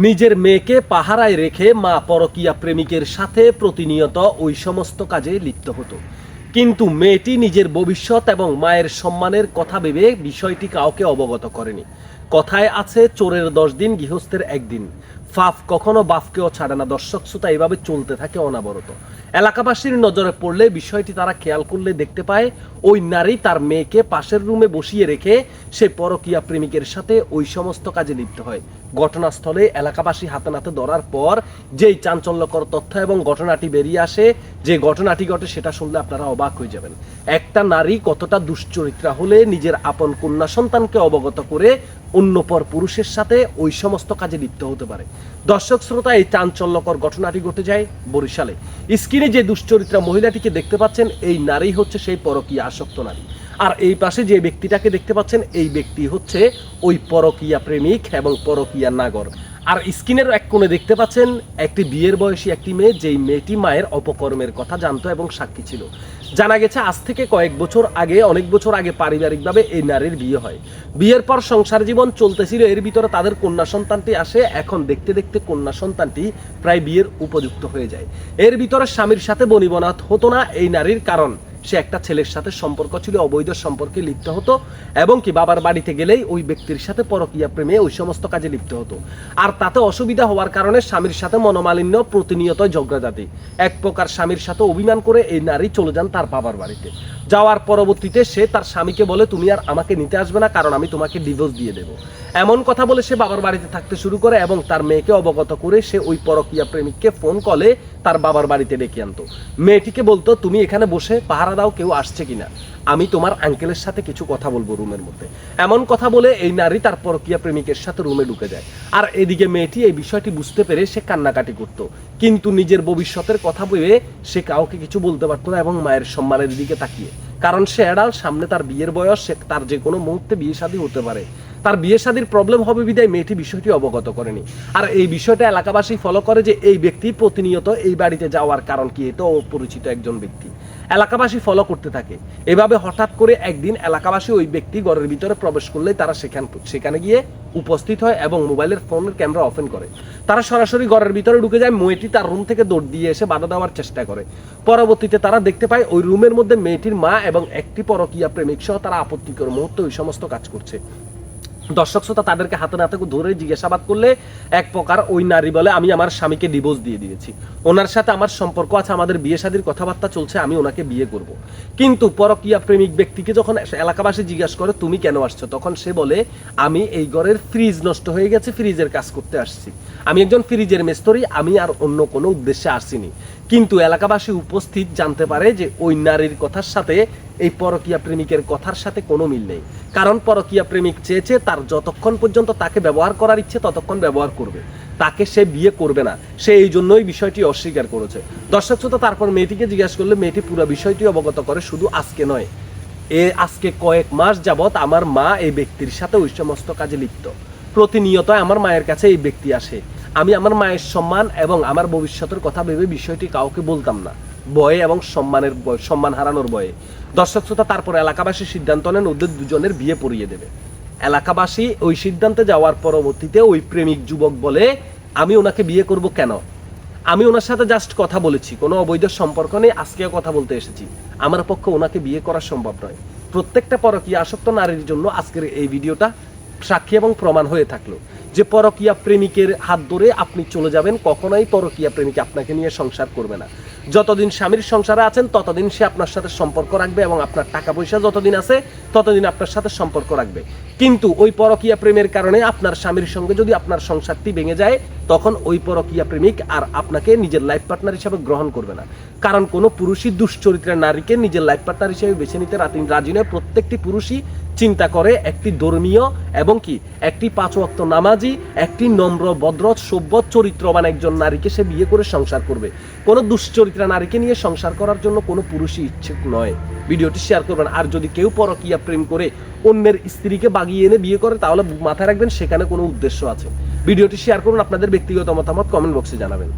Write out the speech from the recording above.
নিজের মেয়েকে পাহারায় রেখে মা পরকীয়া প্রেমিকের সাথে প্রতিনিয়ত ওই সমস্ত কাজে লিপ্ত হতো। কিন্তু মেয়েটি নিজের ভবিষ্যৎ এবং মায়ের সম্মানের কথা ভেবে বিষয়টি কাউকে অবগত করেনি। কথায় আছে, চোরের 10 দিন গৃহস্থের 1 দিন। ফাফ কখনো বাফকেও ছাড়ে না। দর্শক শ্রোতা, এভাবে চলতে থাকে অনাবরত। এলাকাবাসীর নজরে পড়লে বিষয়টি তারা খেয়াল করলে দেখতে পায় ওই নারী তার মেয়েকে পাশের রুমে বসিয়ে রেখে সে পরকীয়া প্রেমিকের সাথে ওই সমস্ত কাজে লিপ্ত হয়। ঘটনাস্থলে এলাকাবাসী হাতে নাতে ধরার পর যেই চাঞ্চল্যকর তথ্য এবং ঘটনাটি বেরিয়ে আসে, যে ঘটনাটি ঘটে সেটা শুনলে আপনারা অবাক হয়ে যাবেন। একটা নারী কতটা দুশ্চরিত্রা হলে নিজের আপন কন্যা সন্তানকে অবগত করে অন্য পর পুরুষের সাথে ওই সমস্ত কাজে লিপ্ত হতে পারে। দর্শক শ্রোতা, এই চাঞ্চল্যকর ঘটনাটি ঘটে যায় বরিশালে। স্ক্রিনে যে দুশ্চরিত্রা মহিলাটিকে দেখতে পাচ্ছেন, এই নারী হচ্ছে সেই পরকীয়া আসক্ত নারী। আর এই পাশে যে ব্যক্তিটাকে দেখতে পাচ্ছেন, এই ব্যক্তি হচ্ছে ওই পরকীয়া প্রেমিক এবং পরকীয়া নাগর। আর স্ক্রিনের এক কোণে দেখতে পাচ্ছেন একটি বিয়ের বয়সী একটি মেয়ে, যেই মেয়েটি মায়ের অপকর্মের কথা জানতো এবং সাক্ষী ছিল। জানা গেছে আজ থেকে অনেক বছর আগে পারিবারিকভাবে এই নারীর বিয়ে হয়। বিয়ের পর সংসার জীবন চলতেছিল, এর ভিতরে তাদের কন্যা সন্তানটি আসে। এখন দেখতে দেখতে কন্যা সন্তানটি প্রায় বিয়ের উপযুক্ত হয়ে যায়। এর ভিতরে স্বামীর সাথে বনিবনাত হতো না এই নারীর, কারণ সে একটা ছেলের সাথে সম্পর্ক ছিল, অবৈধ সম্পর্কে লিপ্ত হতো এবং কি বাবার বাড়িতে গেলেই ওই ব্যক্তির সাথে পরকীয়া প্রেমে ওই সমস্ত কাজে লিপ্ত হতো। আর তাতে অসুবিধা হওয়ার কারণে স্বামীর সাথে মনোমালিন্য, প্রতিনিয়ত ঝগড়াঝাটি। এক প্রকার স্বামীর সাথে অভিমান করে এই নারী চলে যান তার বাবার বাড়িতে। যাওয়ার পরবর্তীতে সে তার স্বামীকে বলে, তুমি আর আমাকে নিতে আসবে না, কারণ আমি তোমাকে ডিভোর্স দিয়ে দেবো। এমন কথা বলে সে বাবার বাড়িতে থাকতে শুরু করে এবং তার মেয়েকে অবগত করে সে ওই পরকীয়া প্রেমিককে ফোন কলে তার বাবার বাড়িতে ডেকে আনতো। মেয়েটিকে বলতো, তুমি এখানে বসে পাহারা দাও কেউ আসছে কিনা, আমি তোমার আঙ্কেলের সাথে কিছু কথা বলবো রুমের মধ্যে। এমন কথা বলে এই নারী তার পরকীয়া প্রেমিকের সাথে রুমে ঢুকে যায়। আর এদিকে মেয়েটি এই বিষয়টি বুঝতে পেরে সে কান্নাকাটি করতো, কিন্তু নিজের ভবিষ্যতের কথা ভেবে সে কাউকে কিছু বলতে পারতো না এবং মায়ের সম্মানের দিকে তাকিয়ে, কারণ সে এড়াল, সামনে তার বিয়ের বয়স, সে তার যে কোনো মুহূর্তে বিয়ে শাদী হতে পারে, তার বিয়ে শাদীর প্রবলেম হবে বিদায় মেয়েটি বিষয়টি অবগত করেনি। আর এই বিষয়টা এলাকাবাসী ফলো করে যে এই ব্যক্তি প্রতিনিয়ত এই বাড়িতে যাওয়ার কারণ কি, এটা অপরিচিত একজন ব্যক্তি। এলাকাবাসী ফলো করতে থাকে। এভাবে হঠাৎ করে একদিন এলাকাবাসী ওই ব্যক্তি ঘরের ভিতরে প্রবেশ করলেই তারা সেখানে গিয়ে উপস্থিত হয় এবং মোবাইলের ফোনের ক্যামেরা ওপেন করে। তারা সরাসরি ঘরের ভিতরে ঢুকে যায়। মেয়েটি তার রুম থেকে দৌড় দিয়ে এসে বাধা দেওয়ার চেষ্টা করে। পরবর্তীতে তারা দেখতে পায় ওই রুমের মধ্যে মেয়েটির মা এবং একটি পরকীয়া প্রেমিক সহ তারা আপত্তিকর মুহূর্তে ওই সমস্ত কাজ করছে। দর্শক শ্রোতা, তাদেরকে হাতে নাতে ধরে জিজ্ঞাসাবাদ করলে এক প্রকার ওই নারী বলে, আমি আমার স্বামীকে ডিভোর্স দিয়ে দিয়েছি, ওনার সাথে আমার সম্পর্ক আছে, আমাদের বিয়ে শাদীর কথাবার্তা চলছে, আমি ওনাকে বিয়ে করব। কিন্তু পরকীয়া প্রেমিক ব্যক্তিকে যখন এলাকাবাসী জিজ্ঞাসা করে তুমি কেন আসছো, তখন সে বলে, আমি এই ঘরের ফ্রিজ নষ্ট হয়ে গেছে, ফ্রিজের কাজ করতে আসছি, আমি একজন ফ্রিজের মিস্ত্রি, আমি আর অন্য কোনো উদ্দেশ্যে আসিনি। কিন্তু এলাকাবাসী উপস্থিত জানতে পারে যে ওই নারীর কথার সাথে এই পরকীয়া প্রেমিকের কথার সাথে কোনো মিল নেই, কারণ পরকীয়া প্রেমিক চেয়েছে তার যতক্ষণ পর্যন্ত তাকে ব্যবহার করার ইচ্ছে ততক্ষণ ব্যবহার করবে, তাকে সে বিয়ে করবে না। সে এই জন্যই বিষয়টি অস্বীকার করেছে। দর্শক শ্রোতা, তারপর মেয়েটিকে জিজ্ঞাসা করলে মেয়েটি পুরো বিষয়টি অবগত করে। শুধু আজকে নয়, আজকে কয়েক মাস যাবৎ আমার মা এই ব্যক্তির সাথে ওই সমস্ত কাজে লিপ্ত। প্রতিনিয়ত আমার মায়ের কাছে এই ব্যক্তি আসে। আমি আমার মায়ের সম্মান এবং আমার ভবিষ্যতের কথা ভেবে বিষয়টি কাউকে বলতাম না, ভয়ে এবং সম্মান হারানোর ভয়ে। দর্শক শ্রোতা, তারপর এলাকাবাসী সিদ্ধান্ত নেন ওদের দুজনের বিয়ে পড়িয়ে দেবে। এলাকাবাসী ওই সিদ্ধান্তে যাওয়ার পরবর্তীতে ওই প্রেমিক যুবক বলে, আমি ওনাকে বিয়ে করব কেন, আমি ওনার সাথে জাস্ট কথা বলেছি, কোনো অবৈধ সম্পর্ক নেই, আজকেও কথা বলতে এসেছি, আমার পক্ষে ওনাকে বিয়ে করা সম্ভব নয়। প্রত্যেকটা পরকীয়া আসক্ত নারীর জন্য আজকের এই ভিডিওটা সাক্ষী এবং প্রমাণ হয়ে থাকলো যে পরকীয়া প্রেমিকের হাত ধরে আপনি চলে যাবেন, কখনোই পরকীয়া প্রেমিক আপনাকে নিয়ে সংসার করবে না। যতদিন স্বামীর সংসারে আছেন ততদিন সে আপনার সাথে সম্পর্ক রাখবে এবং আপনার টাকা পয়সা যতদিন আছে ততদিন আপনার সাথে সম্পর্ক রাখবে। কিন্তু ওই পরকীয়া প্রেমের কারণে আপনার স্বামীর সঙ্গে যদি আপনার সংসারটি ভেঙে যায়, তখন ওই পরকীয়া প্রেমিক আর আপনাকে নিজের লাইফ পার্টনার হিসেবে গ্রহণ করবে না। কারণ কোনো পুরুষই দুশ্চরিত্রের নারীকে নিজের লাইফ পার্টনার হিসেবে বেছে নিতে রাজি নয়। প্রত্যেকটি পুরুষই চিন্তা করে একটি ধর্মীয় এবং কি একটি 5 ওয়াক্ত নামাজি, একটি নম্র ভদ্র সভ্য চরিত্রবান একজন নারীকে সে বিয়ে করে সংসার করবে। কোনো দুশ্চরিত্রা নারীকে নিয়ে সংসার করার জন্য কোনো পুরুষই ইচ্ছুক নয়। ভিডিওটি শেয়ার করবেন। আর যদি কেউ পরকীয়া প্রেম করে অন্যের স্ত্রীকে বাগিয়ে এনে বিয়ে করে, তাহলে মাথায় রাখবেন সেখানে কোনো উদ্দেশ্য আছে। ভিডিওটি শেয়ার করুন, আপনাদের ব্যক্তিগত মতামত কমেন্ট বক্সে জানাবেন।